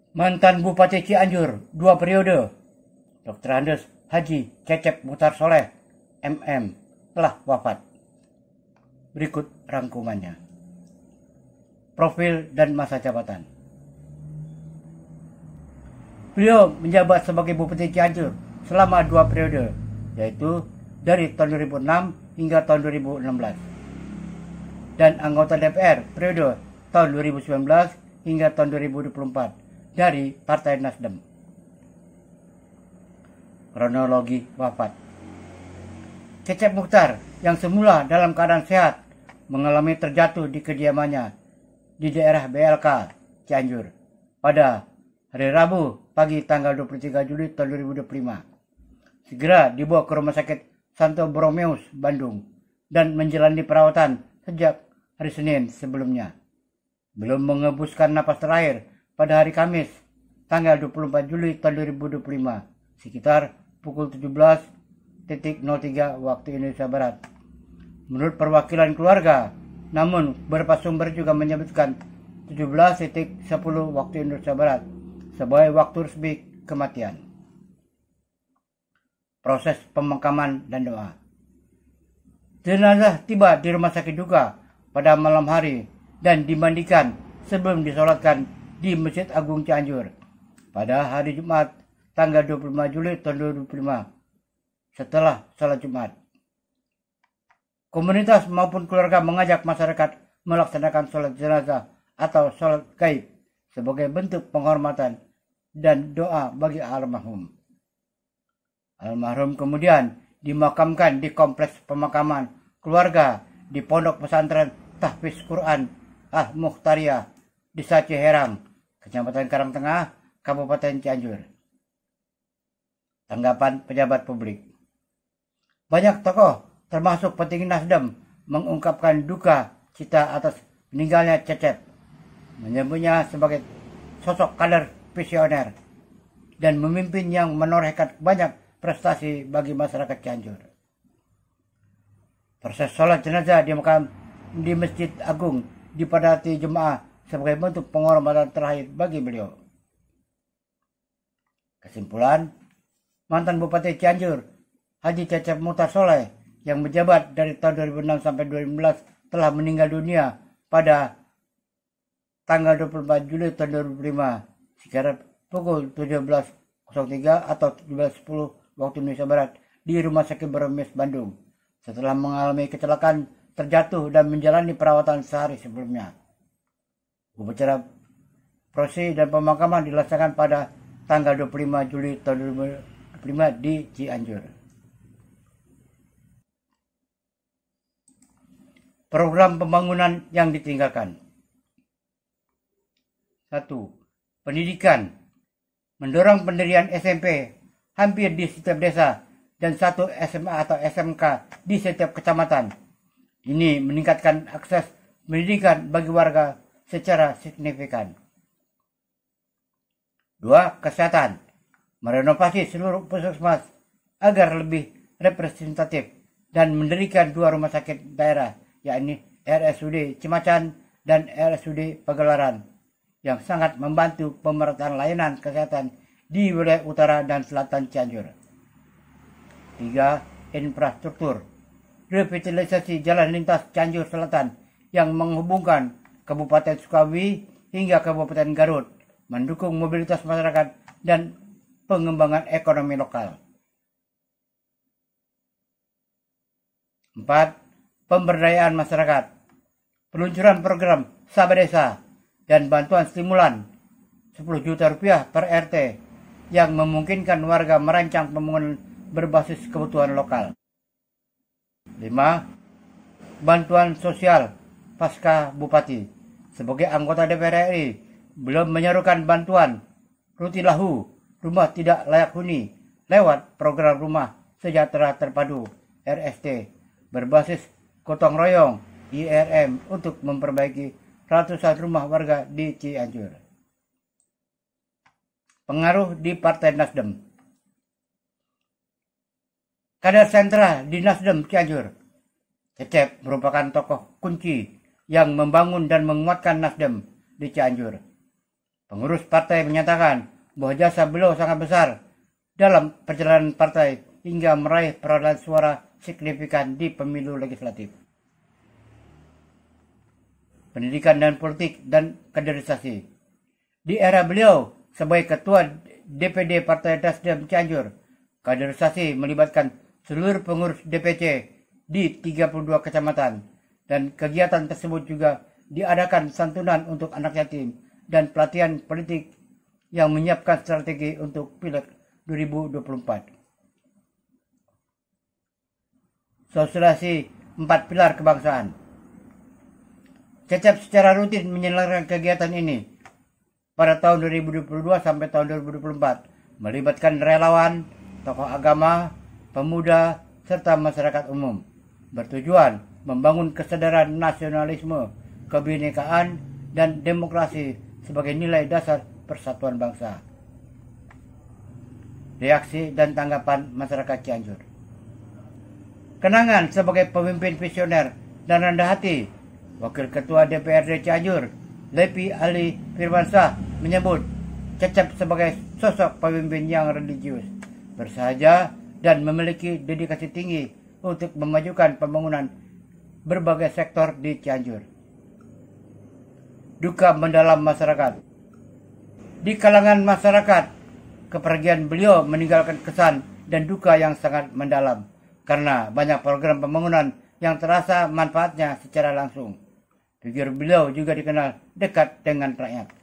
Mantan Bupati Cianjur 2 periode, Dr. Andes Haji Cecep Muhtar Soleh, MM, telah wafat. Berikut rangkumannya. Profil dan masa jabatan. Beliau menjabat sebagai Bupati Cianjur selama 2 periode, yaitu dari tahun 2006 hingga tahun 2016. Dan anggota DPR periode tahun 2019 hingga tahun 2024 dari Partai Nasdem. Kronologi wafat. Cecep Muhtar yang semula dalam keadaan sehat mengalami terjatuh di kediamannya di daerah BLK Cianjur pada hari Rabu pagi tanggal 23 Juli tahun 2025. Segera dibawa ke Rumah Sakit Santo Borromeus, Bandung, dan menjalani perawatan sejak hari Senin sebelumnya. Belum menghembuskan napas terakhir pada hari Kamis tanggal 24 Juli tahun 2025 sekitar pukul 17.03 waktu Indonesia Barat. Menurut perwakilan keluarga, namun beberapa sumber juga menyebutkan 17.10 waktu Indonesia Barat sebagai waktu resmi kematian. Proses pemakaman dan doa. Jenazah tiba di rumah sakit duka pada malam hari dan dimandikan sebelum disolatkan di Masjid Agung Cianjur pada hari Jumat tanggal 25 Juli tahun 2005 setelah sholat Jumat. Komunitas maupun keluarga mengajak masyarakat melaksanakan sholat jenazah atau sholat gaib sebagai bentuk penghormatan dan doa bagi almarhum. Almarhum kemudian dimakamkan di kompleks pemakaman keluarga di Pondok Pesantren Tahfiz Quran Al-Mukhtariyah di Ciherang, Kecamatan Karangtengah, Kabupaten Cianjur. Tanggapan pejabat publik. Banyak tokoh, termasuk petinggi Nasdem, mengungkapkan duka cita atas meninggalnya Cecep, menyebutnya sebagai sosok kader visioner dan memimpin yang menorehkan banyak prestasi bagi masyarakat Cianjur. Proses sholat jenazah di Masjid Agung dipadati jemaah sebagai bentuk penghormatan terakhir bagi beliau. Kesimpulan, mantan Bupati Cianjur Haji Cecep Muhtar Soleh yang menjabat dari tahun 2006 sampai 2015 telah meninggal dunia pada tanggal 24 Juli tahun 2005 sekitar pukul 17.03 atau 17.10 waktu Indonesia Barat di Rumah Sakit Borromeus, Bandung setelah mengalami kecelakaan terjatuh dan menjalani perawatan sehari sebelumnya. Upacara prosesi dan pemakaman dilaksanakan pada tanggal 25 Juli tahun 2025 di Cianjur. Program pembangunan yang ditinggalkan. 1. Pendidikan. Mendorong pendirian SMP hampir di setiap desa dan 1 SMA atau SMK di setiap kecamatan. Ini meningkatkan akses pendidikan bagi warga secara signifikan. 2. Kesehatan. Merenovasi seluruh puskesmas agar lebih representatif dan mendirikan 2 rumah sakit daerah, yakni RSUD Cimacan dan RSUD Pagelaran, yang sangat membantu pemerataan layanan kesehatan di wilayah utara dan selatan Cianjur. 3. Infrastruktur. Revitalisasi jalan lintas Cianjur Selatan yang menghubungkan Kabupaten Sukawi hingga Kabupaten Garut, mendukung mobilitas masyarakat dan pengembangan ekonomi lokal. 4. Pemberdayaan masyarakat. Peluncuran program Sabadesa dan bantuan stimulan 10 juta rupiah per RT yang memungkinkan warga merancang pembangunan berbasis kebutuhan lokal. 5. Bantuan sosial pasca Bupati. Sebagai anggota DPR RI, belum menyerukan bantuan Rutilahu, rumah tidak layak huni, lewat program Rumah Sejahtera Terpadu RST berbasis gotong royong IRM untuk memperbaiki ratusan rumah warga di Cianjur. Pengaruh di Partai Nasdem. Kader sentra di Nasdem Cianjur, Cecep merupakan tokoh kunci yang membangun dan menguatkan Nasdem di Cianjur. Pengurus partai menyatakan bahwa jasa beliau sangat besar dalam perjalanan partai hingga meraih perolehan suara signifikan di pemilu legislatif. Pendidikan dan politik dan kaderisasi. Di era beliau sebagai Ketua DPD Partai Nasdem Cianjur, kaderisasi melibatkan seluruh pengurus DPC di 32 kecamatan, dan kegiatan tersebut juga diadakan santunan untuk anak yatim dan pelatihan politik yang menyiapkan strategi untuk Pileg 2024. Sosialisasi 4 pilar kebangsaan. Cecep secara rutin menyelenggarakan kegiatan ini pada tahun 2022 sampai tahun 2024, melibatkan relawan, tokoh agama, pemuda, serta masyarakat umum, bertujuan membangun kesadaran nasionalisme, kebinekaan, dan demokrasi sebagai nilai dasar persatuan bangsa. Reaksi dan tanggapan masyarakat Cianjur. Kenangan sebagai pemimpin visioner dan rendah hati, Wakil Ketua DPRD Cianjur, Lepi Ali Firmansyah, menyebut Cecep sebagai sosok pemimpin yang religius, bersahaja, dan memiliki dedikasi tinggi untuk memajukan pembangunan berbagai sektor di Cianjur. Duka mendalam masyarakat. Di kalangan masyarakat, kepergian beliau meninggalkan kesan dan duka yang sangat mendalam karena banyak program pembangunan yang terasa manfaatnya secara langsung. Figur beliau juga dikenal dekat dengan rakyat.